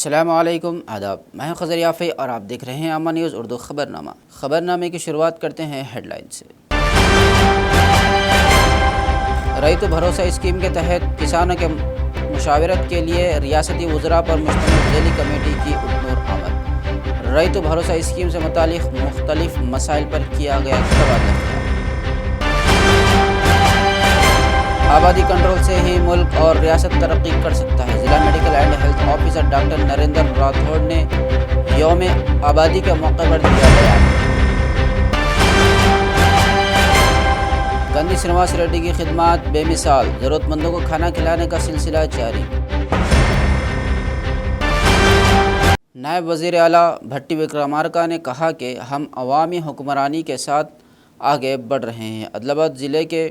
अस्सलामुअलैकुम आदाब, मैं हूं खज़र याफ़ी और आप देख रहे हैं अम्मा न्यूज़ उर्दू ख़बरनामा। ख़बरनामे की शुरुआत करते हैं हेडलाइन से। रईतु भरोसा स्कीम के तहत किसानों के मुशावरत के लिए रियासती वज़रा पर मुश्तमिल ज़ैली कमेटी की उटनूर आमद। रईतु भरोसा स्कीम से मुतालिक मुख्तलिफ मसाइल पर किया गया तबादला। आबादी कंट्रोल से ही मुल्क और रियासत तरक्की कर सकता है। ज़िला medical and health officer doctor Narendra Rathore ने यौम आबादी के मौके पर दिया बयान। गंदी श्रीनिवास रेड्डी की खिदमत बेमिसाल, ज़रूरतमंदों को खाना खिलाने का सिलसिला जारी। नायब वज़ीर आला भट्टी विक्रमार्का ने कहा कि हम अवामी हुक्मरानी के साथ आगे बढ़ रहे हैं। आदिलाबाद ज़िले के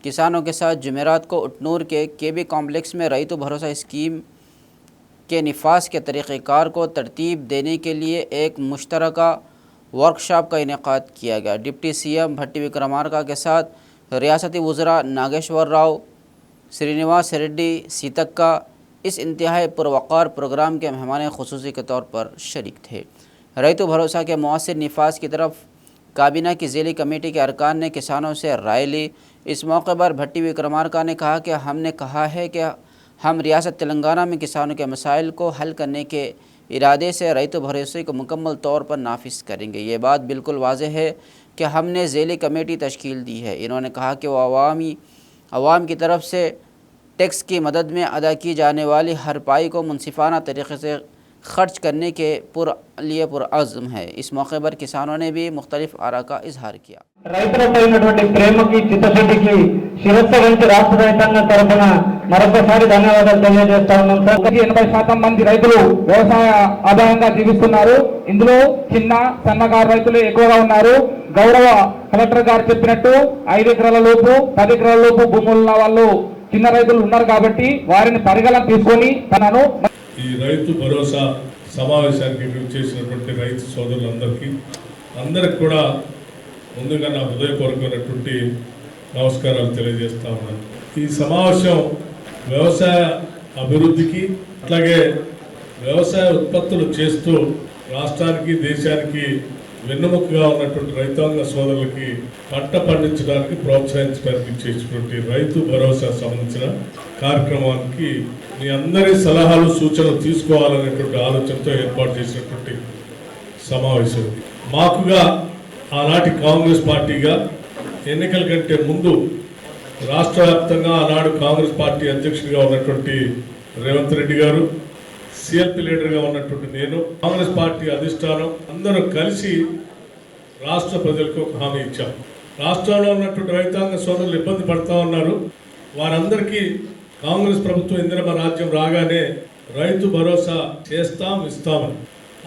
किसानों के साथ जुमेरात को उटनूर के केबी कॉम्प्लेक्स में रईतु भरोसा स्कीम के निफाज के तरीक़ेकार को तरतीब देने के लिए एक मुश्तरका वर्कशॉप का इनेकाद किया गया। डिप्टी सीएम भट्टी विक्रमार्का के साथ रियासती वज़रा नागेश्वर राव, श्रीनिवास रेड्डी सीतक्का इस इंतहाई पुरवक़ार प्रोग्राम के मेहमान ख़ुसूसी के तौर पर शरीक थे। रईतु भरोसा के मौसर निफाज की तरफ काबीना की ज़ैली कमेटी के अरकान ने किसानों से राय ली। इस मौके पर भट्टी विक्रमार्का ने कहा कि हमने कहा है कि हम रियासत तेलंगाना में किसानों के मसाइल को हल करने के इरादे से रईतु भरोसे को मुकम्मल तौर पर नाफिज करेंगे। ये बात बिल्कुल वाज़ेह है कि हमने ज़ैली कमेटी तश्कील दी है। इन्होंने कहा कि वो अवाम की तरफ से टैक्स की मदद में अदा की जाने वाली हर पाई को मुनसिफाना तरीक़े से ख़र्च करने के लिए पुरअज़्म है। इस मौके पर किसानों ने भी मुख्तलिफ आरा का इजहार किया। రైతులపై ఉన్నటువంటి ప్రేమకి చిత్తశుద్ధికి శిరస్సు వంచి రాష్ట్ర రైతాంగం తరఫున మరొకసారి ధన్యవాదాలు తెలియజేస్తా ఉన్నాం సార్. 80% మంది రైతులు వ్యవసాయ ఆధారంగా జీవిస్తున్నారు. ఇందులో చిన్న సన్నకారు రైతులు ఎక్కువగా ఉన్నారు. గౌరవ కలెక్టర్ గారు చెప్పినట్టు 5 ఎకరాల లోపు 10 ఎకరాల లోపు భూములు ఉన్న వాళ్ళు చిన్న రైతులు ఉన్నారు కాబట్టి వారిని పరిగణన తీసుకొని తనను ఈ రైతు భరోసా సమావేశానికి చేసినటువంటి రైతు సోదరులందరికీ కూడా ముందుగా నా హృదయపూర్వకమైనటువంటి నమస్కారాలు తెలియజేస్తా ఉన్నాను. ఈ సమావేశం వ్యవసాయ అభివృద్ధికి అట్లాగే వ్యవసాయ ఉత్పత్తులు చేస్తూ రాష్ట్రానికి దేశానికి వెన్నెముకగా ఉన్నటువంటి రైతాంగ సోదరులకి పంట పండించడానికి ప్రోత్సహించడానికి చేసినటువంటి రైతు భరోసా సంబంధించిన కార్యక్రమానికి మీ అందరి సలహాలు సూచనలు తీసుకోవాలనేటువంటి ఆలోచనతో ఏర్పాటు చేసినటువంటి సమావేశం. మాకుగా ఆనాటి కాంగ్రెస్ పార్టీగా ఎన్నికల కంటే ముందు రాష్ట్ర వ్యాప్తంగా ఆనాడు కాంగ్రెస్ పార్టీ అధ్యక్షుడిగా ఉన్నటువంటి రేవంత్ రెడ్డి గారు, సిఎల్పి లీడర్గా ఉన్నటువంటి నేను, కాంగ్రెస్ పార్టీ అధిష్టానం అందరూ కలిసి రాష్ట్ర ప్రజలకు ఒక హామీ ఇచ్చాం. రాష్ట్రంలో ఉన్నటువంటి రైతాంగ సోదరులు ఇబ్బంది పడుతూ ఉన్నారు. వారందరికీ కాంగ్రెస్ ప్రభుత్వం ఇందిరమ్మ రాజ్యం రాగానే రైతు భరోసా ఇస్తామని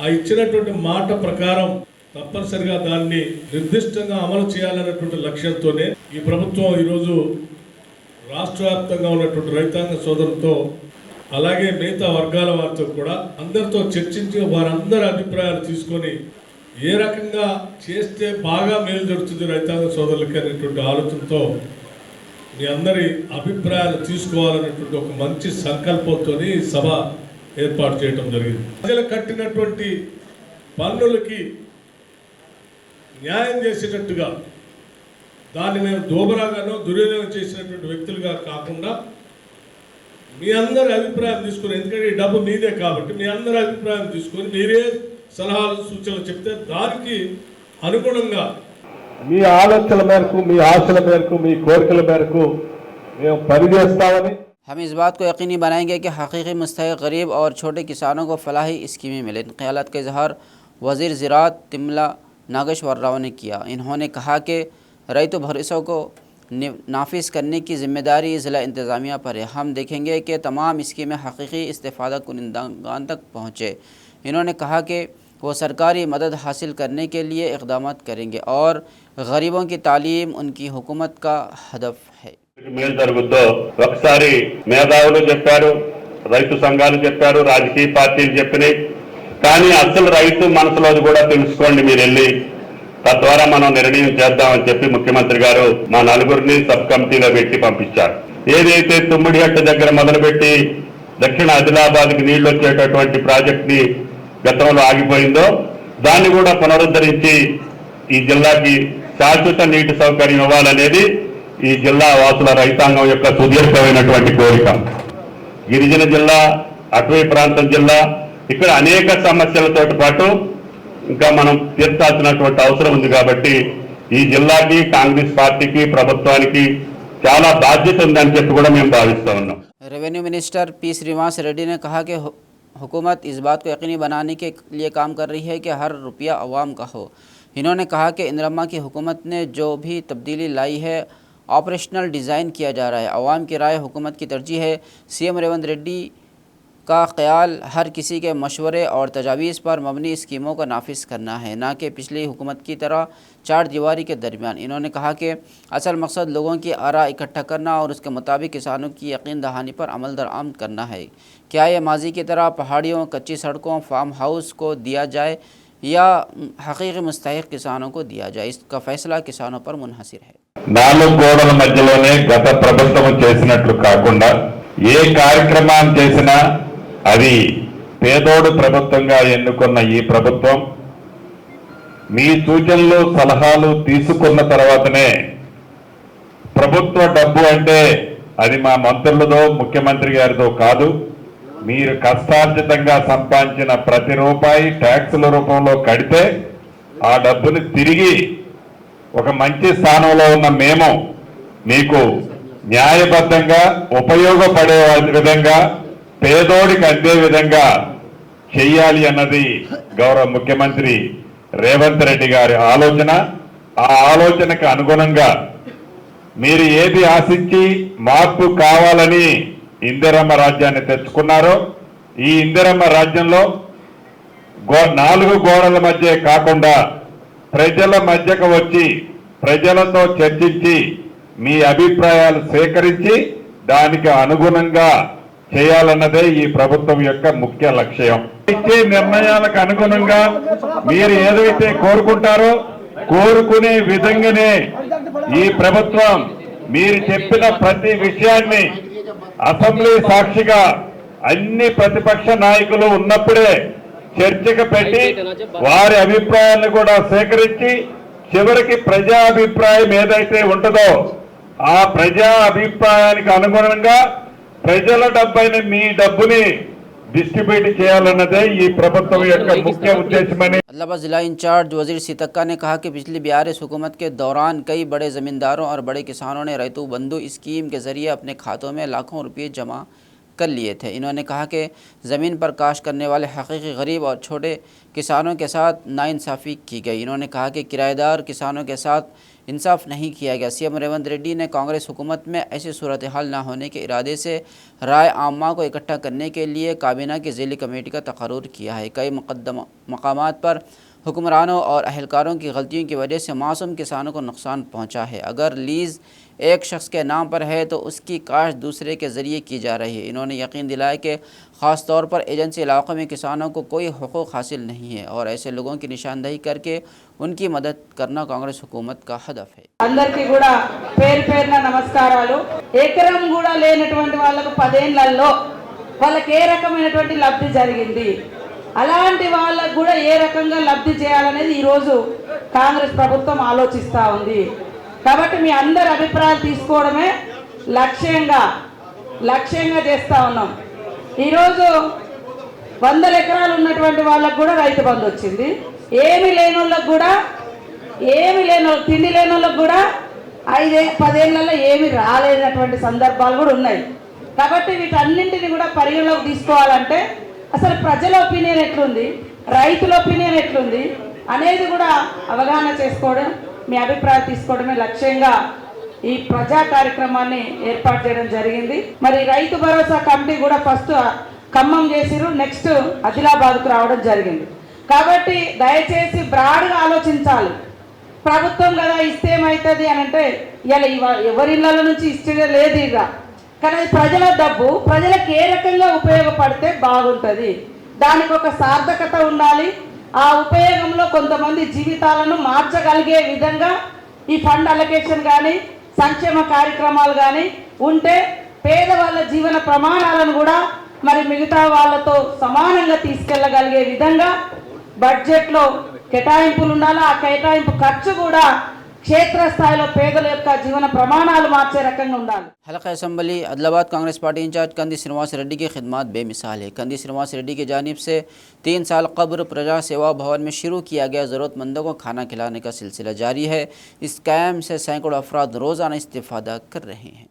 ఆ ఇచ్చినటువంటి మాట ప్రకారం తప్పనిసరిగా దాన్ని నిర్దిష్టంగా అమలు చేయాలన్నటువంటి లక్ష్యంతోనే ఈ ప్రభుత్వం ఈరోజు రాష్ట్ర వ్యాప్తంగా ఉన్నటువంటి రైతాంగ సోదరులతో అలాగే మిగతా వర్గాల వారితో కూడా అందరితో చర్చించి వారందరి అభిప్రాయాలు తీసుకొని ఏ రకంగా చేస్తే బాగా మేలు జరుగుతుంది రైతాంగ సోదరులకి అనేటువంటి ఆలోచనతో మీ అందరి అభిప్రాయాలు తీసుకోవాలనేటువంటి ఒక మంచి సంకల్పంతో ఈ సభ ఏర్పాటు చేయడం జరిగింది. ప్రజలు కట్టినటువంటి పన్నులకి న్యాయం చేసేటట్టుగా దాన్ని మేము దోబరాగానో దుర్వినియోగం చేసినటువంటి వ్యక్తులుగా కాకుండా మీ అందరి అభిప్రాయం తీసుకుని, ఎందుకంటే ఈ డబ్బు మీదే కాబట్టి మీ అందరి అభిప్రాయం తీసుకొని మీరే సలహాలు సూచనలు చెప్తే దానికి అనుగుణంగా మీ ఆలోచనల మేరకు, మీ ఆశల మేరకు, మీ కోరికల మేరకు మేము పనిచేస్తామని हम इस बात को यकीनी बनाएंगे कि हकीकी मुस्तहिक़ गरीब और छोटे किसानों को फलाही स्कीमें मिलें। इन ख्यालात का इजहार वज़ीर ज़राअत तिमला नागेश्वर राव ने किया। इन्होंने कहा कि रईतु भरोसा को नाफिज करने की ज़िम्मेदारी ज़िला इंतज़ामिया पर है। हम देखेंगे कि तमाम स्कीमें हकीकी इस्तेफ़ादा कुनिंदान तक पहुँचे। इन्होंने कहा कि वो सरकारी मदद हासिल करने के लिए इक़दामात करेंगे और गरीबों की तालीम उनकी हुकूमत का हदफ है। మేలు జరుగుద్దో ఒకసారి మేధావులు చెప్పారు, రైతు సంఘాలు చెప్పారు, రాజకీయ పార్టీలు చెప్పినాయి. కానీ అసలు రైతు మనసులోది కూడా తెలుసుకోండి మీరు వెళ్ళి, తద్వారా మనం నిర్ణయం చేద్దామని చెప్పి ముఖ్యమంత్రి గారు మా నలుగురిని సబ్ కమిటీలో పెట్టి పంపించారు. ఏదైతే తుమ్మిడిగట్ట దగ్గర మొదలుపెట్టి దక్షిణ ఆదిలాబాద్కి నీళ్లు వచ్చేటటువంటి ప్రాజెక్ట్ని గతంలో ఆగిపోయిందో దాన్ని కూడా పునరుద్ధరించి ఈ జిల్లాకి శాశ్వత నీటి సౌకర్యం ఇవ్వాలనేది ఈ జిల్లా వాసుల రైతాంగం యొక్క సుదీర్ఘమైనటువంటి కోరిక. గిరిజన జిల్లా, అటవీ ప్రాంతం జిల్లా, ఇక్కడ అనేక సమస్యలతో పాటు ఇంకా మనం తీర్చాల్సినటువంటి అవసరం ఉంది. కాబట్టి ఈ జిల్లాకి, కాంగ్రెస్ పార్టీకి, ప్రభుత్వానికి చాలా బాధ్యత ఉందని చెప్పి కూడా మేము భావిస్తూ ఉన్నాం. Revenue minister P Srinivas Reddy ने कहा कि हुकूमत इस बात को यकीनी बनाने के लिए काम कर रही है कि हर रुपया अवाम का हो। इन्होंने कहा कि इंदिरा की हुकूमत ने जो भी तब्दीली लाई है ऑपरेशनल डिज़ाइन किया जा रहा है। अवाम की राय हुकूमत की तरजीह है। सीएम रेवंत रेड्डी का ख्याल हर किसी के मशवरे और तजावीज़ पर मबनी स्कीमों को नाफिज करना है, ना कि पिछली हुकूमत की तरह चार दीवारी के दरमियान। इन्होंने कहा कि असल मकसद लोगों की आरा इकट्ठा करना और उसके मुताबिक किसानों की यकीन दहानी पर अमल दरामद करना है। क्या ये माजी की तरह पहाड़ियों, कच्ची सड़कों, फार्म हाउस को दिया जाए या हकीकी मुस्तहिक किसानों को दिया जाए, इसका फैसला किसानों पर मुनहसिर है। 4 గోడల మధ్యలోనే గత ప్రభుత్వం చేసినట్లు కాకుండా ఏ కార్యక్రమాన్ని చేసినా అది పేదోడు ప్రభుత్వంగా ఎన్నుకున్న ఈ ప్రభుత్వం మీ సూచనలు, సలహాలు తీసుకున్న తర్వాతనే ప్రభుత్వ డబ్బు అంటే అది మా మంత్రులదో, ముఖ్యమంత్రి గారిదో కాదు, మీరు కష్టార్జితంగా సంపాదించిన ప్రతి రూపాయి ట్యాక్సుల రూపంలో కడితే ఆ డబ్బుని తిరిగి ఒక మంచి స్థానంలో ఉన్న మేము మీకు న్యాయబద్ధంగా ఉపయోగపడే విధంగా పేదోడికి అందే విధంగా చెయ్యాలి అన్నది గౌరవ ముఖ్యమంత్రి రేవంత్ రెడ్డి గారి ఆలోచన. ఆ ఆలోచనకు అనుగుణంగా మీరు ఏది ఆశించి మార్పు కావాలని ఇందిరమ్మ రాజ్యాన్ని తెచ్చుకున్నారో ఈ ఇందిరమ్మ రాజ్యంలో 4 గోడల మధ్య కాకుండా ప్రజల మధ్యకు వచ్చి ప్రజలతో చర్చించి మీ అభిప్రాయాలు సేకరించి దానికి అనుగుణంగా చేయాలన్నదే ఈ ప్రభుత్వం యొక్క ముఖ్య లక్ష్యం. ఇచ్చే నిర్ణయాలకు అనుగుణంగా మీరు ఏదైతే కోరుకుంటారో కోరుకునే విధంగానే ఈ ప్రభుత్వం మీరు చెప్పిన ప్రతి విషయాన్ని అసెంబ్లీ సాక్షిగా అన్ని ప్రతిపక్ష నాయకులు ఉన్నప్పుడే చర్చకు పెట్టి వారి అభిప్రాయాలను కూడా సేకరించి చివరికి ప్రజా అభిప్రాయం ఏదైతే ఉంటుందో ఆ ప్రజా అభిప్రాయానికి అనుగుణంగా ప్రజల డబ్బైన మీ డబ్బుని डिस्ट्रीब्यूट చేయాలన్నదే ఈ ప్రభుత్వం యొక్క ముఖ్య ఉద్దేశమని आदिलाबाद जिला इंचार्ज वजीर सीतक्का ने कहा कि पिछली बीआरएस हुकूमत के दौरान कई बड़े ज़मींदारों और बड़े किसानों ने रैतु बंधु स्कीम के ज़रिए अपने खातों में लाखों रुपये जमा कर लिए थे। इन्होंने कहा कि ज़मीन पर काश करने वाले हकीकी गरीब और छोटे किसानों के साथ नाइंसाफ़ी की गई। इन्होंने कहा कि किराएदार किसानों के साथ इंसाफ नहीं किया गया। सीएम रेवंत रेड्डी ने कांग्रेस हुकूमत में ऐसी सूरत हाल न होने के इरादे से राय आमा को इकट्ठा करने के लिए काबीना की ज़िली कमेटी का तकर्रुर किया है। कई मकामात पर हुक्मरानों और अहलकारों की गलतियों की वजह से मासूम किसानों को नुकसान पहुंचा है। अगर लीज़ एक शख्स के नाम पर है तो उसकी काश दूसरे के ज़रिए की जा रही है। इन्होंने यकीन दिलाया कि ख़ास तौर पर एजेंसी इलाक़ों में किसानों को कोई हुकूक़ हासिल नहीं है और ऐसे लोगों की निशानदही करके उनकी मदद करना कांग्रेस हुकूमत का हदफ है। అందరికీ కూడా పేరు పేరున నమస్కారాలు. ఎకరం కూడా లేనటువంటి వాళ్ళకు 10 ఏళ్లలో వాళ్ళకి ఏ రకమైనటువంటి లబ్ధి జరిగింది, అలాంటి వాళ్ళకు కూడా ఏ రకంగా లబ్ధి చేయాలనేది ఈరోజు కాంగ్రెస్ ప్రభుత్వం ఆలోచిస్తూ ఉంది. కాబట్టి మీ అందరి అభిప్రాయాలు తీసుకోవడమే లక్ష్యంగా చేస్తూ ఉన్నాం. ఈరోజు 100 ఎకరాలు ఉన్నటువంటి వాళ్ళకు కూడా రైతు బంధు వచ్చింది. ఏమి లేని వాళ్ళకు కూడా తిండి లేని వాళ్ళకు కూడా 5-10 ఏళ్లలో ఏమి రాలేనటువంటి సందర్భాలు కూడా ఉన్నాయి. కాబట్టి వీటన్నింటినీ కూడా పరిగణలోకి తీసుకోవాలంటే అసలు ప్రజల ఒపీనియన్ ఎట్లుంది, రైతుల ఒపీనియన్ ఎట్లుంది అనేది కూడా అవగాహన చేసుకోవడం, మీ అభిప్రాయం తీసుకోవడమే లక్ష్యంగా ఈ ప్రజా కార్యక్రమాన్ని ఏర్పాటు చేయడం జరిగింది. మరి రైతు భరోసా కమిటీ కూడా ఫస్ట్ ఖమ్మం చేసిరు, నెక్స్ట్ ఆదిలాబాద్కు రావడం జరిగింది. కాబట్టి దయచేసి బ్రాడ్గా ఆలోచించాలి. ప్రభుత్వం కదా ఇస్తే ఏమవుతుంది అని అంటే ఇలా ఎవరి ఇళ్ళ నుంచి ఇస్తే లేదు ఇక, కానీ ప్రజల డబ్బు ప్రజలకు ఏ రకంగా ఉపయోగపడితే బాగుంటుంది, దానికి ఒక సార్థకత ఉండాలి. ఆ ఉపయోగంలో కొంతమంది జీవితాలను మార్చగలిగే విధంగా ఈ ఫండ్ అలొకేషన్ కానీ సంక్షేమ కార్యక్రమాలు కానీ ఉంటే పేదవాళ్ళ జీవన ప్రమాణాలను కూడా మరి మిగతా వాళ్ళతో సమానంగా తీసుకెళ్ళగలిగే విధంగా బడ్జెట్లో కేటాయింపులు ఉండాలి. ఆ కేటాయింపు ఖర్చు కూడా క్షేత్రస్థాయిలో పేదల యొక్క జీవన ప్రమాణాలు మార్చే రకంగా ఉండాలి. हल्का assembly Adilabad Congress party incharge Kandi Srinivas Reddy की खिदमत बेमिसाल है। कंदी श्रीनिवास रेड्डी की जानिब से 3 साल कब्र प्रजा सेवा भवन में शुरू किया गया ज़रूरतमंदों को खाना खिलाने का सिलसिला जारी है। इस कैम्प से सैकड़ों अफराद रोज़ाना इस्तेफ़ादा कर रहे हैं।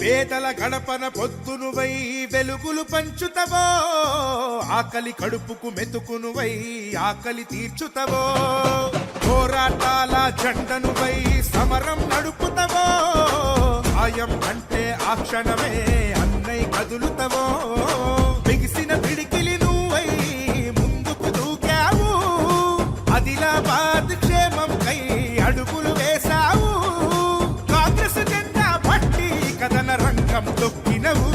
పేదల గడపన పొద్దునువై వెలుగులు పంచుతవో, ఆకలి కడుపుకు మెతుకునువై ఆకలి తీర్చుతవో, పోరాటాల జెండనువై సమరం నడుపుతవో, సాయం అంటే ఆ క్షణమే అన్నై కదులుతవో, బిగిసిన పిడికిలి నువ్వై ముందుకు దూకావు, ఆదిలాబాద్ క్షేమం కై అడుగులు వేశావు, కాంగ్రెస్ జెండా పట్టి కథన రంగం తొక్కినవు,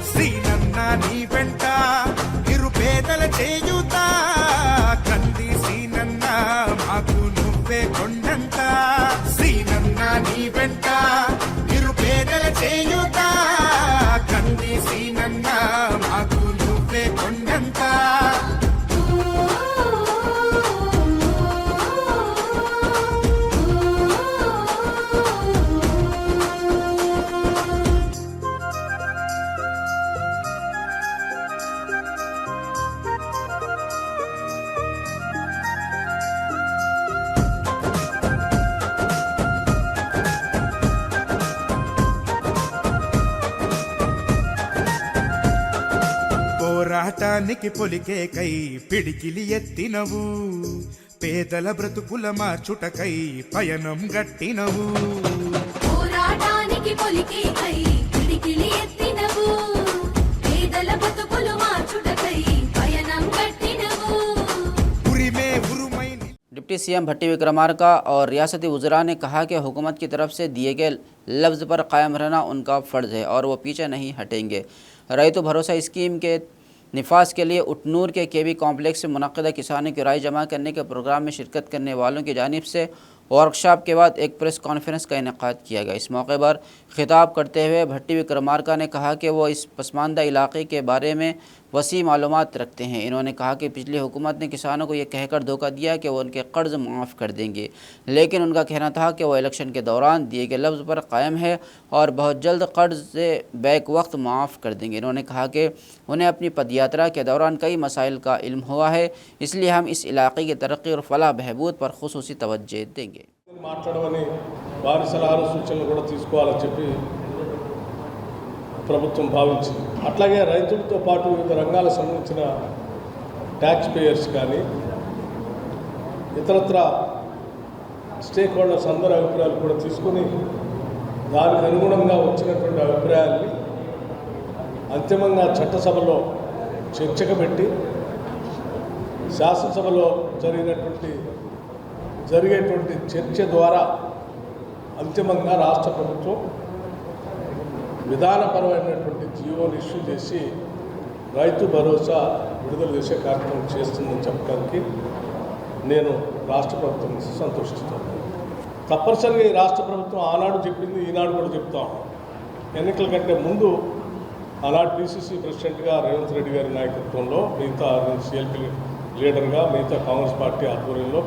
శ్రీనన్న నీ వెంట నిరుపేదల చేయుత, కంది శ్రీనన్న మాకు నువ్వే కొండంత, శ్రీనన్న నీ వెంట నిరుపేదల చేయుత, కంది శ్రీనన్న మాకు నువ్వే కొండంత. పోరాటానికి పొలికే కై పిడికిలి ఎత్తినవు, పేదల బ్రతుకుల మార్చుటకై పయనం గట్టినవు, పోరాటానికి పొలికే కై పిడికిలి ఎత్తినవు, పేదల బ్రతుకులు మార్చుటకై పయనం గట్టినవు, ఉరిమే ఉరుమై. डिप्टी सीएम भट्टी विक्रमार्का और रियासती वज़रा ने कहा कि हुकूमत की तरफ से दिए गए लफ्ज़ पर कायम रहना उनका फ़र्ज़ है और वो पीछे नहीं हटेंगे। रैतु भरोसा स्कीम के निफाज के लिए उटनूर के केवी कॉम्प्लेक्स से मुनक़्क़दा किसानों की राय जमा करने के प्रोग्राम में शिरकत करने वालों की जानिब से वर्कशॉप के बाद एक प्रेस कॉन्फ्रेंस का इनेकाद किया गया। इस मौके पर खिताब करते हुए भट्टी विक्रमार्का ने कहा कि वो इस पसमानदा इलाके के बारे में वसी मालूमात रखते हैं। इन्होंने कहा कि पिछली हुकूमत ने किसानों को ये कहकर धोखा दिया कि वो उनके कर्ज माफ़ कर देंगे, लेकिन उनका कहना था कि वो इलेक्शन के दौरान दिए गए लफ्ज़ पर कायम है और बहुत जल्द कर्ज से बैक वक्त माफ़ कर देंगे। इन्होंने कहा कि उन्हें अपनी पदयात्रा के दौरान कई मसाइल का इल्म हुआ है, इसलिए हम इस इलाके की तरक्की और फलाह बहबूद पर खुसूसी तवज्जो देंगे। మాట్లాడమని వారి సలహాలు సూచనలు కూడా తీసుకోవాలని చెప్పి ప్రభుత్వం భావించింది. అట్లాగే రైతులతో పాటు వివిధ రంగాలకు సంబంధించిన ట్యాక్స్ పేయర్స్ కానీ ఇతరత్ర స్టేక్ హోల్డర్స్ అందరి అభిప్రాయాలు కూడా తీసుకొని దానికి అనుగుణంగా వచ్చినటువంటి అభిప్రాయాల్ని అంతిమంగా చట్టసభలో చర్చకు పెట్టి శాసనసభలో జరిగేటువంటి చర్చ ద్వారా అంతిమంగా రాష్ట్ర ప్రభుత్వం విధానపరమైనటువంటి జీవోలు ఇష్యూ చేసి రైతు భరోసా విడుదల చేసే కార్యక్రమం చేస్తుందని చెప్పడానికి నేను రాష్ట్ర ప్రభుత్వం సంతోషిస్తాను. తప్పనిసరిగా ఈ రాష్ట్ర ప్రభుత్వం ఆనాడు చెప్పింది ఈనాడు కూడా చెప్తాం. ఎన్నికల కంటే ముందు ఆనాడు పిసిసి ప్రెసిడెంట్గా రేవంత్ రెడ్డి గారి నాయకత్వంలో, మిగతా సిఎల్పి లీడర్గా, మిగతా కాంగ్రెస్ పార్టీ ఆధ్వర్యంలో,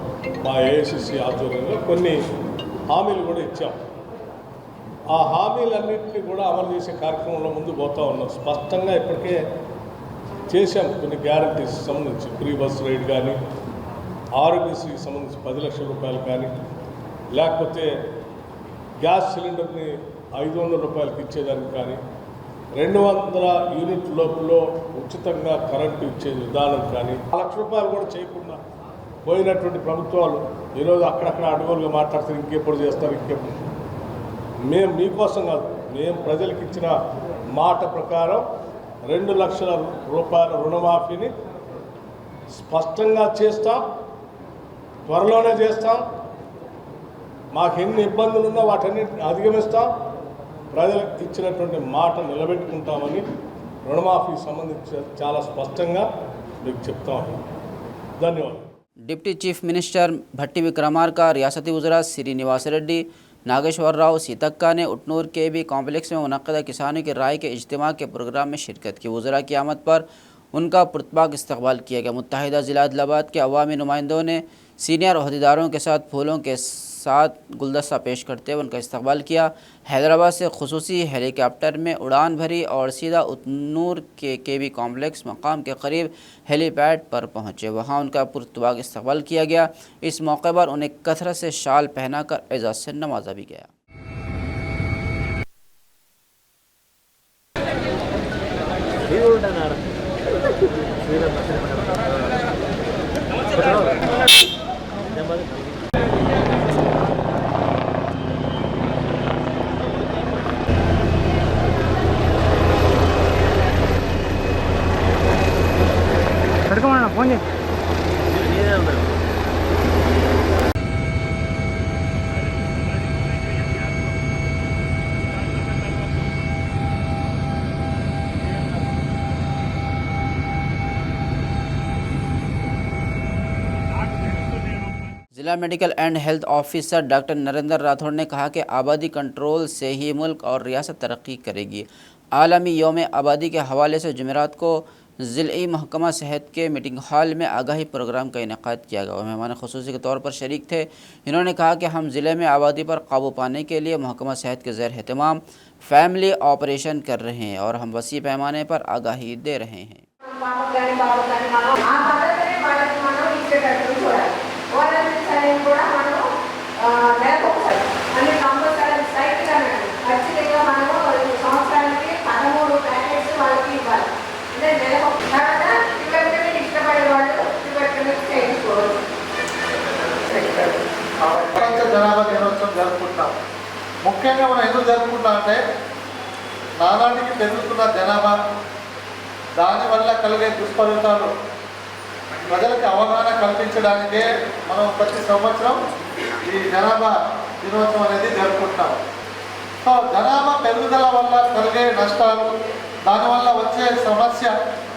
మా ఏఐసిసి ఆధ్వర్యంలో కొన్ని హామీలు కూడా ఇచ్చాం. ఆ హామీలన్నింటినీ కూడా అమలు చేసే కార్యక్రమంలో ముందు పోతూ ఉన్నాం. స్పష్టంగా ఇప్పటికే చేశాం. కొన్ని గ్యారంటీస్ సంబంధించి ఫ్రీ బస్ రైడ్ కానీ, ఆరోగ్యశ్రీకి సంబంధించి 10 లక్షల రూపాయలు కానీ, లేకపోతే గ్యాస్ సిలిండర్ని 500 రూపాయలకి ఇచ్చేదానికి కానీ, 200 యూనిట్ లోపల ఉచితంగా కరెంటు ఇచ్చే విధానం కానీ, 1 లక్ష రూపాయలు కూడా చేయకుండా పోయినటువంటి ప్రభుత్వాలు ఈరోజు అక్కడక్కడ అడుగులుగా మాట్లాడుతారు, ఇంకెప్పుడు చేస్తారు, ఇంకెప్పుడు. మేము మీకోసం కాదు, మేము ప్రజలకు ఇచ్చిన మాట ప్రకారం 2 లక్షల రూపాయల రుణమాఫీని స్పష్టంగా చేస్తాం, త్వరలోనే చేస్తాం. మాకు ఎన్ని ఇబ్బందులు ఉన్నా వాటన్నిటిని అధిగమిస్తాం. ప్రజలకు ఇచ్చినటువంటి మాట నిలబెట్టుకుంటామని రుణమాఫీకి సంబంధించి చాలా స్పష్టంగా మీకు చెప్తామని. ధన్యవాదాలు. डिप्टी चीफ मिनिस्टर भट्टी विक्रमार्का, रियासती वज़रा श्रीनिवास रेड्डी, नागेश्वर राव सीतक्का ने उटनूर के बी कॉम्प्लेक्स में मुनक़्क़दा किसानों की राय के इज्तिमा के प्रोग्राम में शिरकत की। वज़रा की आमद पर उनका पुरतपाक इस्तकबाल किया गया। मुत्तहिदा ज़िला आदिलाबाद के अवामी नुमाइंदों ने सीनियर ओहदेदारों के साथ फूलों के साथ गुलदस्ता पेश करते हुए उनका इस्तकबाल किया। हैदराबाद से खुसूसी हेलीकॉप्टर में उड़ान भरी और सीधा उतनूर के केबी कॉम्प्लेक्स मकाम के करीब हेलीपैड पर पहुंचे। वहां उनका पुरतबाक इस्तकबाल किया गया। इस मौके पर उन्हें कसरत से शाल पहनाकर एजाज़ से नवाजा भी गया। जिला medical and health officer doctor Narendra Rathore ने कहा कि आबादी कंट्रोल से ही मुल्क और रियासत तरक्की करेगी। आलमी यौम आबादी के हवाले से जुमेरात को ज़िली महकमा सेहत के मीटिंग हॉल में आगाही प्रोग्राम का इनेकाद किया गया। मेहमान खुसूसी के तौर पर शरीक थे। इन्होंने कहा कि हम ज़िले में आबादी पर काबू पाने के लिए महकमा सेहत के ज़ेर एहतमाम फैमिली ऑपरेशन कर रहे हैं और हम वसी पैमाने पर आगाही दे रहे हैं। జనాభా దినోత్సవం జరుపుకుంటాం. ముఖ్యంగా మనం ఎందుకు జరుపుకుంటాం అంటే నానాటికి పెరుగుతున్న జనాభా, దానివల్ల కలిగే దుష్ఫలితాలు ప్రజలకు అవగాహన కల్పించడానికే మనం ప్రతి సంవత్సరం ఈ జనాభా దినోత్సవం అనేది జరుపుకుంటాం. సో జనాభా పెరుగుదల వల్ల కలిగే నష్టాలు, దానివల్ల వచ్చే సమస్య,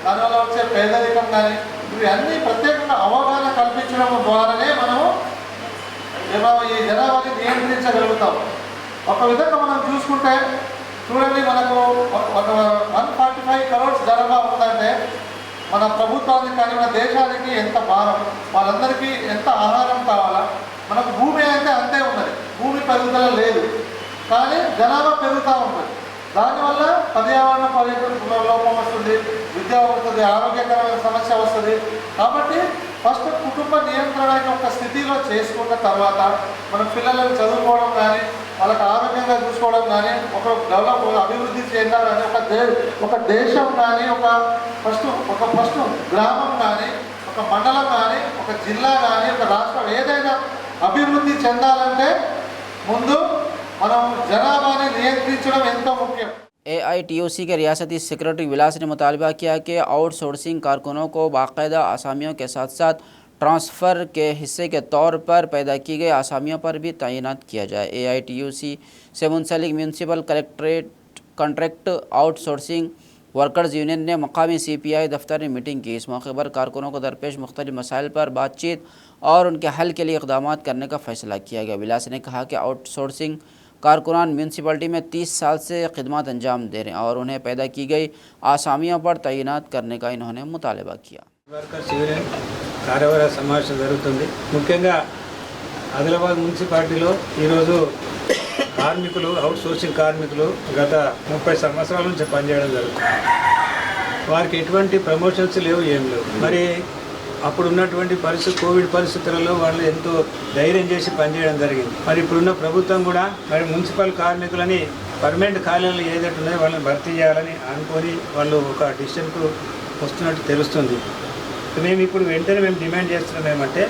దానివల్ల వచ్చే పేదరికం కానీ ఇవి అన్నీ ప్రత్యేకంగా అవగాహన కల్పించడం ద్వారానే మనము ఈ జనాభాని నియంత్రించగలుగుతాం. ఒక విధంగా మనం చూసుకుంటే చూడండి, మనకు 145 crores జనాభా ఉందంటే మన ప్రభుత్వానికి కానీ మన దేశానికి ఎంత భారం, వాళ్ళందరికీ ఎంత ఆహారం కావాలా. మనకు భూమి అయితే అంతే ఉన్నది, భూమి పెరుగుదల లేదు, కానీ జనాభా పెరుగుతూ ఉంటుంది. దానివల్ల పర్యావరణ పరిస్థితుల లోపం వస్తుంది, విద్య వస్తుంది, ఆరోగ్యకరమైన సమస్య వస్తుంది. కాబట్టి ఫస్ట్ కుటుంబ నియంత్రణకి ఒక స్థితిలో చేసుకున్న తర్వాత మన పిల్లలను చదువుకోవడం కానీ, వాళ్ళకి ఆరోగ్యంగా చూసుకోవడం కానీ, ఒక డెవలప్ అభివృద్ధి చెందాలని ఒక దేశం కానీ, ఒక ఫస్ట్ గ్రామం కానీ, ఒక మండలం కానీ, ఒక జిల్లా కానీ, ఒక రాష్ట్రం ఏదైనా అభివృద్ధి చెందాలంటే ముందు మనం జనాభాని నియంత్రించడం ఎంతో ముఖ్యం. AITUC के रियासती सेक्रेटरी विलास ने मुतालबा किया कि आउटसोर्सिंग कारकुनों को बाकायदा आसामियों के साथ साथ ट्रांसफ़र के हिस्से के तौर पर पैदा की गई आसामियों पर भी तैनात किया जाए। AITUC से मुंसलिक municipal contract outsourcing workers union ने मकामी CPI दफ्तर में मीटिंग की। इस मौके पर कारकुनों को दरपेश मुख्तलिफ मसाइल पर बातचीत और उनके हल के लिए इक़दाम करने का फ़ैसला किया गया। विलास ने कहा कि आउटसोर्सिंग कारकुनान म्यूनसिपलिटी में 30 साल से खिदमत अंजाम दे रहे हैं और उन्हें पैदा की गई आसामियों पर तैनात करने का इन्होंने मुतालबा किया। वर्कर्स यूनियन కార్యవర్గ సమావేశం జరుగుతుంది. ముఖ్యంగా ఆదిలాబాద్ మున్సిపాలిటీలో ఈరోజు కార్మికులు, అవుట్సోర్సింగ్ కార్మికులు గత 30 సంవత్సరాల నుంచి పనిచేయడం జరుగుతుంది. వారికి ఎటువంటి ప్రమోషన్స్ లేవు, ఏం లేవు. మరి అప్పుడు ఉన్నటువంటి కోవిడ్ పరిస్థితులలో వాళ్ళు ఎంతో ధైర్యం చేసి పనిచేయడం జరిగింది. మరి ఇప్పుడున్న ప్రభుత్వం కూడా మరి మున్సిపల్ కార్మికులని పర్మనెంట్ ఖాళీలు ఏదైతే ఉన్నాయో వాళ్ళని భర్తీ చేయాలని అనుకొని వాళ్ళు ఒక డిసిషన్కు వస్తున్నట్టు తెలుస్తుంది. మేము ఇప్పుడు వెంటనే డిమాండ్ చేస్తున్నాం ఏమంటే,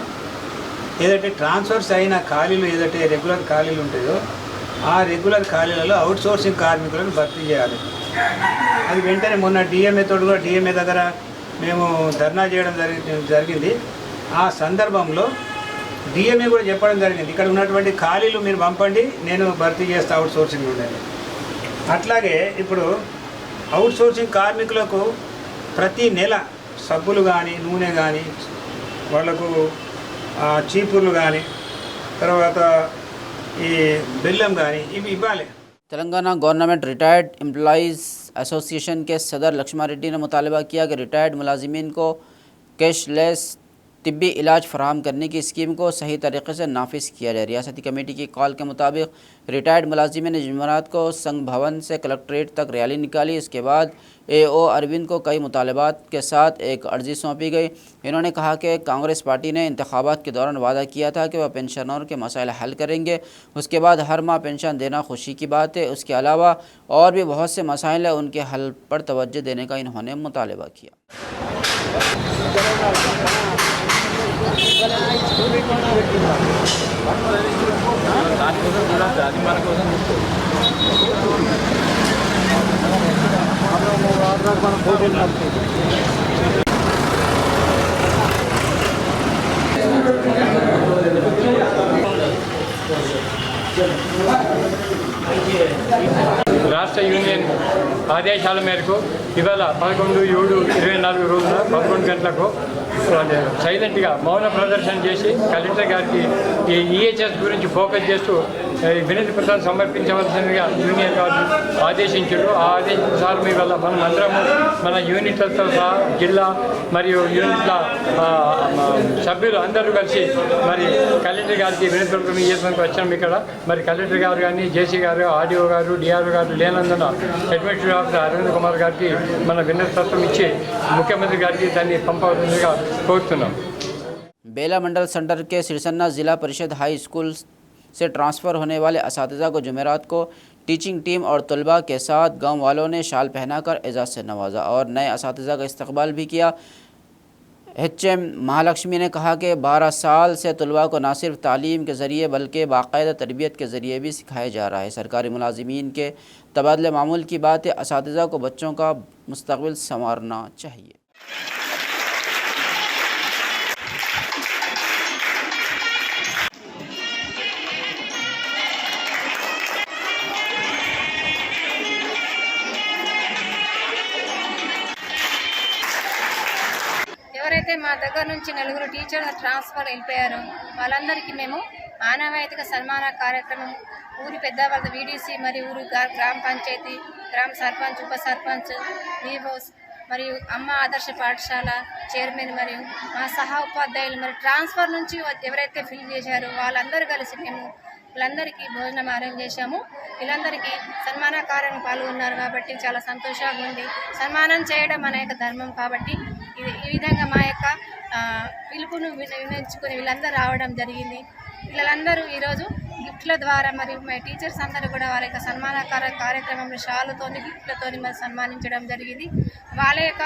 ఏదైతే ట్రాన్స్ఫర్స్ అయిన ఖాళీలు, ఏదైతే రెగ్యులర్ ఖాళీలు ఉంటాయో ఆ రెగ్యులర్ ఖాళీలలో అవుట్సోర్సింగ్ కార్మికులను భర్తీ చేయాలి. అది వెంటనే మొన్న DMA తోడు కూడా DMA దగ్గర మేము ధర్నా చేయడం జరిగింది. ఆ సందర్భంలో DMA కూడా చెప్పడం జరిగింది, ఇక్కడ ఉన్నటువంటి ఖాళీలు మీరు పంపండి, నేను భర్తీ చేస్తా అవుట్సోర్సింగ్ ఉండండి. అట్లాగే ఇప్పుడు అవుట్సోర్సింగ్ కార్మికులకు ప్రతి నెల సబ్బులు కానీ, నూనె కానీ, వాళ్లకు చీపుర్లు కానీ తర్వాత ఈ బెల్లం కానీ ఇవి ఇవ్వాలి. Telangana government retired employees association के सदर लक्ष्मण रेड्डी ने मुतालबा किया कि रिटायर्ड मुलाजिमीन को कैशलेस तिब्बी इलाज फराहम करने की स्कीम को सही तरीके से नाफिज किया जाए। रियासती कमेटी की कॉल के मुताबिक रिटायर्ड मुलाजिमीन ने जुमेरात को संघ भवन से कलेक्ट्रेट तक रैली निकाली। इसके बाद AO अरविंद को कई मुतालबात के साथ एक अर्जी सौंपी गई। इन्होंने कहा कि कांग्रेस पार्टी ने इंतखाबात के दौरान वादा किया था कि वह पेंशनरों के मसाइल हल करेंगे, उसके बाद हर माह पेंशन देना खुशी की बात है। उसके अलावा और भी बहुत से मसाइल हैं, उनके हल पर तवज्जो देने का इन्होंने मुतालबा किया। రాష్ట్ర యూనియన్ ఆదేశాల మేరకు ఇవాళ 11/7/24 రోజున 11 గంటలకు సైలెంట్గా మౌన ప్రదర్శన చేసి కలెక్టర్ గారికి ఈ EHS గురించి ఫోకస్ చేస్తూ వినతి పత్రాలు సమర్పించవలసిందిగా యూనియన్ గారు ఆదేశించారు. ఆ ఆదేశానుసారం ఇవాళ మనం అందరము మన యూనిట్లతో సహా జిల్లా మరియు యూనిట్ల సభ్యులు అందరూ కలిసి మరి కలెక్టర్ గారికి వినతి పత్రం ఇవ్వడానికి వచ్చాము. ఇక్కడ మరి కలెక్టర్ గారు కానీ జేసీ గారు ఆర్డీఓ గారు డిఆర్ఓ గారు లేనందున అడ్మినిస్ట్రేటివ్ ఆఫీసర్ అరవింద్ కుమార్ గారికి మన వినతి పత్రం ఇచ్చి ముఖ్యమంత్రి గారికి దాన్ని పంపవలసిందిగా కోరుతున్నాం. बेला मंडल सेंटर के सिरसन्ना ज़िला परिषद हाई स्कूल से ट्रांसफ़र होने वाले असातिज़ा को जुमेरात को टीचिंग टीम और तलबा के साथ गांव वालों ने शाल पहनाकर एजाज़ से नवाजा और नए असातिज़ा का इस्तकबाल भी किया। HM महालक्ष्मी ने कहा कि 12 साल से तलबा को न सिर्फ तालीम के ज़रिए बल्कि बाकायदा तरबियत के ज़रिए भी सिखाया जा रहा है। सरकारी मुलाजिमीन के तबादले मामूल की बात है, असातिज़ा को बच्चों का मुस्तकबिल संवारना चाहिए। ఎవరైతే మా దగ్గర నుంచి 4 టీచర్లు ట్రాన్స్ఫర్ వెళ్ళిపోయారో వాళ్ళందరికీ మేము మానవైతిక సన్మాన కార్యక్రమం ఊరి పెద్దవాళ్ళ VDC మరియు ఊరు గ్రామ పంచాయతీ గ్రామ సర్పంచ్ ఉప సర్పంచ్ VOS మరియు అమ్మ ఆదర్శ పాఠశాల చైర్మన్ మరియు మా సహా ఉపాధ్యాయులు మరి ట్రాన్స్ఫర్ నుంచి ఎవరైతే ఫిల్ చేశారో వాళ్ళందరూ కలిసి మేము వీళ్ళందరికీ భోజనం అరేంజ్ చేశాము. వీళ్ళందరికీ సన్మాన కార్యం పాల్గొన్నారు కాబట్టి చాలా సంతోషంగా ఉంది. సన్మానం చేయడం మన యొక్క ధర్మం కాబట్టి ఈ విధంగా మా యొక్క పిలుపును వినియోగించుకొని వీళ్ళందరూ రావడం జరిగింది. వీళ్ళందరూ ఈరోజు గిఫ్ట్ల ద్వారా మరియు మా టీచర్స్ అందరూ కూడా వాళ్ళ యొక్క సన్మాన కార్యక్రమంలో షాలుతోని గిఫ్ట్లతోని మరి సన్మానించడం జరిగింది. వాళ్ళ యొక్క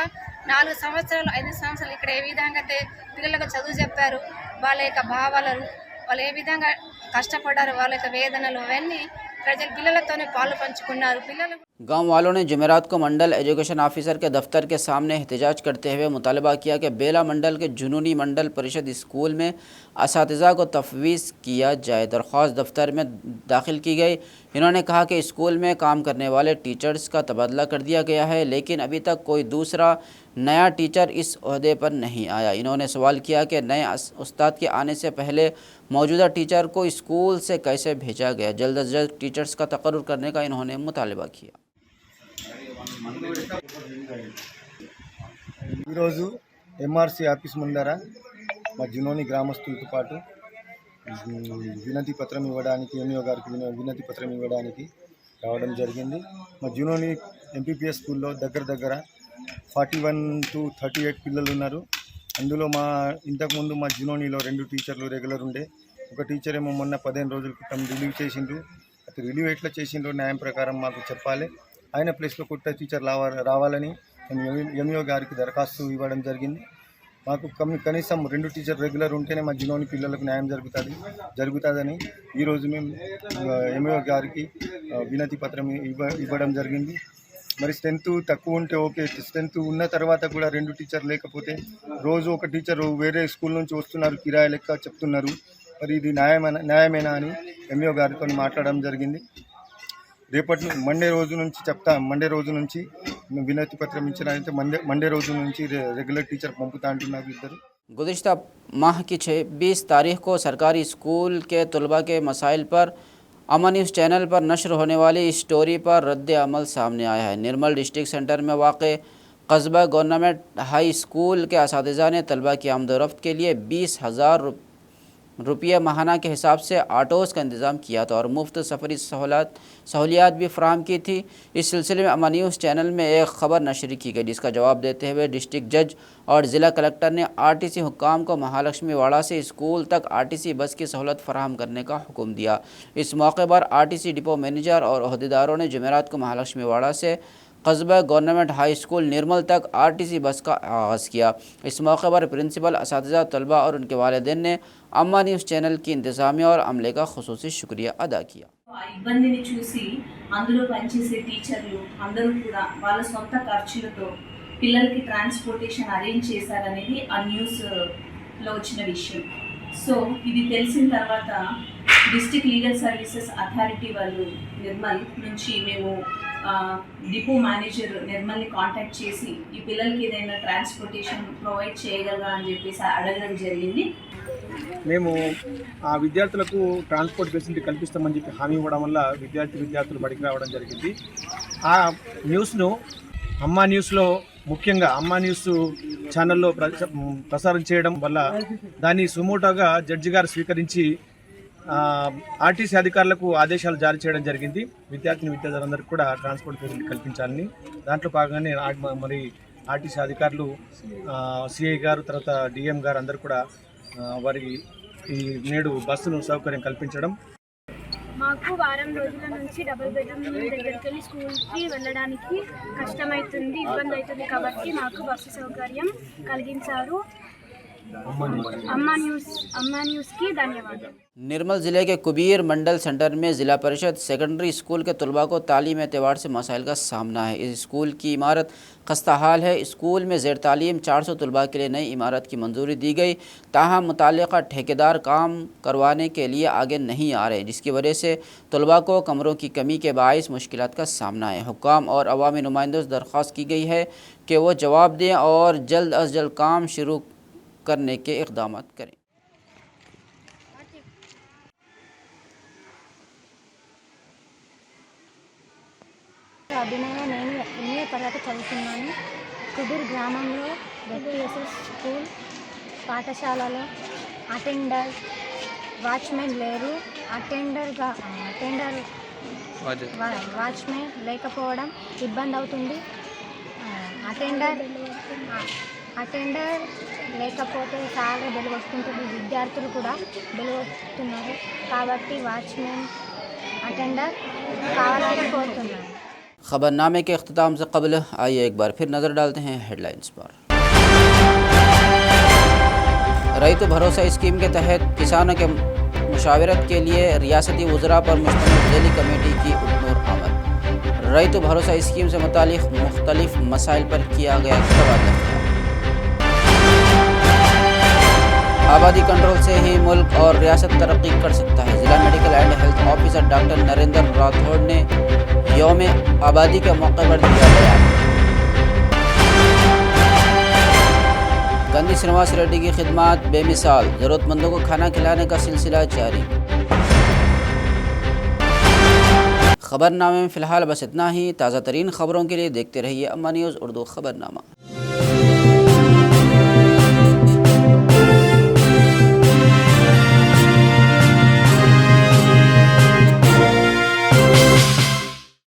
4 సంవత్సరాలు 5 సంవత్సరాలు ఇక్కడ ఏ విధంగా అయితే పిల్లలకు చదువు చెప్పారు, వాళ్ళ యొక్క భావాలను వాళ్ళు ఏ విధంగా కష్టపడ్డారు, వాళ్ళ యొక్క వేదనలు అవన్నీ ప్రజలు పిల్లలతోనే పాలు పంచుకున్నారు. పిల్లలు गांव वालों ने जुमेरात को मंडल एजुकेशन ऑफिसर के दफ्तर के सामने एहतजाज करते हुए मुतालबा किया कि बेला मंडल के जुनूनी मंडल परिषद स्कूल में असातिज़ा को तफवीज़ किया जाए। दरख्वास्त दफ्तर में दाखिल की गई। इन्होंने कहा कि स्कूल में काम करने वाले टीचर्स का तबादला कर दिया गया है, लेकिन अभी तक कोई दूसरा नया टीचर इस ओहदे पर नहीं आया। इन्होंने सवाल किया कि नए उस्ताद के आने से पहले मौजूदा टीचर को स्कूल से कैसे भेजा गया। जल्द से जल्द टीचर्स का तकर्रुर करने का इन्होंने मुतालबा किया। ఈరోజు MRC ఆఫీస్ ముందర మా జునోని గ్రామస్తులతో పాటు వినతి పత్రం ఇవ్వడానికి ఎంఈఓ గారికి వినతి పత్రం ఇవ్వడానికి రావడం జరిగింది. మా జునోని MPPS స్కూల్లో దగ్గర 41 to 38 పిల్లలు ఉన్నారు. అందులో ఇంతకుముందు మా జునోనిలో 2 టీచర్లు రెగ్యులర్ ఉండే, ఒక టీచర్ ఏమో మొన్న 15 రోజుల క్రితం రిలీవ్ చేసిండ్రు. అతను రిలీవ్ ఎట్లా చేసిండ్రో న్యాయం ప్రకారం మాకు చెప్పాలి. ఆయన ప్లేస్లో కొత్త టీచర్ రావాలని మేము ఎంఈఓ గారికి దరఖాస్తు ఇవ్వడం జరిగింది. మాకు కనీసం 2 టీచర్ రెగ్యులర్ ఉంటేనే మా జునోని పిల్లలకు న్యాయం జరుగుతుందని ఈరోజు మేము ఎంఈఓ గారికి వినతి పత్రం ఇవ్వడం జరిగింది. మరి స్ట్రెంత్ తక్కువ ఉంటే ఓకే, స్ట్రెంత్ ఉన్న తర్వాత కూడా 2 టీచర్ లేకపోతే రోజు ఒక టీచర్ వేరే స్కూల్ నుంచి వస్తున్నారు, కిరాయి లెక్క చెప్తున్నారు. మరి ఇది న్యాయమేనా అని ఎంఈఓ గారితో మాట్లాడడం జరిగింది. మండే రోజు నుంచి వినతి పత్రం ఇచ్చినైతే మండే రోజు నుంచి రెగ్యులర్ టీచర్ పంపుతా అంటున్నారు ఇద్దరు. गुज़िश्ता माह की 26 तारीख को सरकारी स्कूल के तलबा के मसाइल पर अमन न्यूज़ चैनल पर नशर होने वाली स्टोरी पर रद्द अमल सामने आया है। निर्मल डिस्ट्रिक्ट सेंटर में वाक़ कस्बा गवर्नमेंट हाई स्कूल के असातिज़ा ने तलबा की आमद-ओ-रफ्त के लिए 20,000 रुपये माहाना के हिसाब से आटोज़ का इंतज़ाम किया था और मुफ्त सफरी सहूलियात भी फ़राहम की थी। इस सिलसिले में अमन न्यूज़ चैनल में एक ख़बर नशर की गई, जिसका जवाब देते हुए डिस्ट्रिक्ट जज और ज़िला कलेक्टर ने आरटीसी हुक्काम को महालक्ष्मी वाड़ा से स्कूल तक आरटीसी बस की सहूलत फ़राहम करने का हुक्म दिया। इस मौके पर आरटीसी डिपो मैनेजर और अहदेदारों ने जुमेरात को महालक्ष्मी वाड़ा से कस्बा गवर्नमेंट हाई स्कूल निर्मल तक आरटीसी बस का आगाज़ किया। इस मौके पर प्रिंसिपल, असातिज़ा, तलबा और उनके वालिदैन ने अम्मा न्यूज़ चैनल की इंतज़ामिया और अमले का खुसूसी शुक्रिया अदा किया। ఇబ్బందిని చూసి అందులో పనిచేసే టీచర్లు అందరూ కూడా వాళ్ళ సొంత ఖర్చులతో పిల్లలకి ట్రాన్స్పోర్టేషన్ అరేంజ్ చేశారనేది ఆ న్యూస్లో వచ్చిన విషయం. సో ఇది తెలిసిన తర్వాత డిస్ట్రిక్ట్ లీగల్ సర్వీసెస్ అథారిటీ వాళ్ళు నిర్మల్ నుంచి మేము డిపో మేనేజర్ నిర్మల్ని కాంటాక్ట్ చేసి ఈ పిల్లలకి ఏదైనా ట్రాన్స్పోర్టేషన్ ప్రొవైడ్ చేయగలరా అని చెప్పేసి అడగడం జరిగింది. మేము ఆ విద్యార్థులకు ట్రాన్స్పోర్ట్ ఫెసిలిటీ కల్పిస్తామని చెప్పి హామీ ఇవ్వడం వల్ల విద్యార్థులు బడికి రావడం జరిగింది. ఆ న్యూస్ను అమ్మా న్యూస్లో ముఖ్యంగా అమ్మా న్యూస్ ఛానల్లో ప్రసారం చేయడం వల్ల దాన్ని సుమోటోగా జడ్జి గారు స్వీకరించి ఆర్టీసీ అధికారులకు ఆదేశాలు జారీ చేయడం జరిగింది. విద్యార్థులందరికీ కూడా ట్రాన్స్పోర్ట్ ఫెసిలిటీ కల్పించాలని. దాంట్లో భాగంగానే మరి ఆర్టీసీ అధికారులు సిఐ గారు, తర్వాత డిఎం గారు అందరూ కూడా వారికి ఈ నేడు బస్సును సౌకర్యం కల్పించడం. మాకు వారం రోజుల నుంచి డబుల్ బెడ్రూమ్ దగ్గరికి వెళ్ళి స్కూల్కి వెళ్ళడానికి కష్టమవుతుంది, ఇబ్బంది అవుతుంది. కాబట్టి మాకు బస్సు సౌకర్యం కలిగించారు. अम्मा न्यूज़ की धन्यवाद। निर्मल ज़िले के कुबीर मंडल सेंटर में ज़िला परिषद सेकेंडरी स्कूल के तलबा को तालीम एतबार से मसाइल का सामना है। इस स्कूल की इमारत खस्ता हाल है। स्कूल में ज़ेर तालीम 400 तलबा के लिए नई इमारत की मंजूरी दी गई, ताहम मुताल्लिक़ा ठेकेदार काम करवाने के लिए आगे नहीं आ रहे, जिसकी वजह से तलबा को कमरों की कमी के बाइस मुश्किलात का सामना है। हुक्काम और अवामी नुमाइंदों से दरख्वास्त की गई है कि वो जवाब दें और जल्द अज जल्द काम शुरू करने के इक़दाम करें। అభినయ నేను 8వ తరగతి చదువుతున్నాను. కుబీర్ గ్రామంలో జెడ్పీఎస్ఎస్ స్కూల్ పాఠశాలలో అటెండర్, వాచ్మెన్ లేరు. వాచ్మెన్ లేకపోవడం ఇబ్బంది అవుతుంది. అటెండర్ లేకపోతే చాలా బెల్ వస్తుంటుంది. విద్యార్థులు కూడా బెల్ వస్తున్నారు. కాబట్టి వాచ్మెన్, అటెండర్ కావాలని కోరుతున్నాను. खबरनामे के अख्ताम से कबल आइए एक बार फिर नज़र डालते हैं हेडलाइंस पर। रईतु भरोसा स्कीम के तहत किसानों के मुशावरत के लिए रियासती वज़रा पर मुश्तमिल ज़िली कमेटी की उतनूर आमद। रईतु भरोसा स्कीम से मुतालिक मुख्तलिफ मसाइल पर किया गया तबादला। आबादी कंट्रोल से ही मुल्क और रियासत तरक्की कर सकता है। ज़िला medical and health officer doctor Narendra Rathore ने यौम आबादी के मौके पर दिया बयान। गंदी श्रीनिवास रेड्डी की खिदमत बेमिसाल, ज़रूरतमंदों को खाना खिलाने का सिलसिला जारी। खबरनामे में फ़िलहाल बस इतना ही। ताज़ा तरीन खबरों के लिए देखते रहिए अम्मा न्यूज़ उर्दू खबरनामा।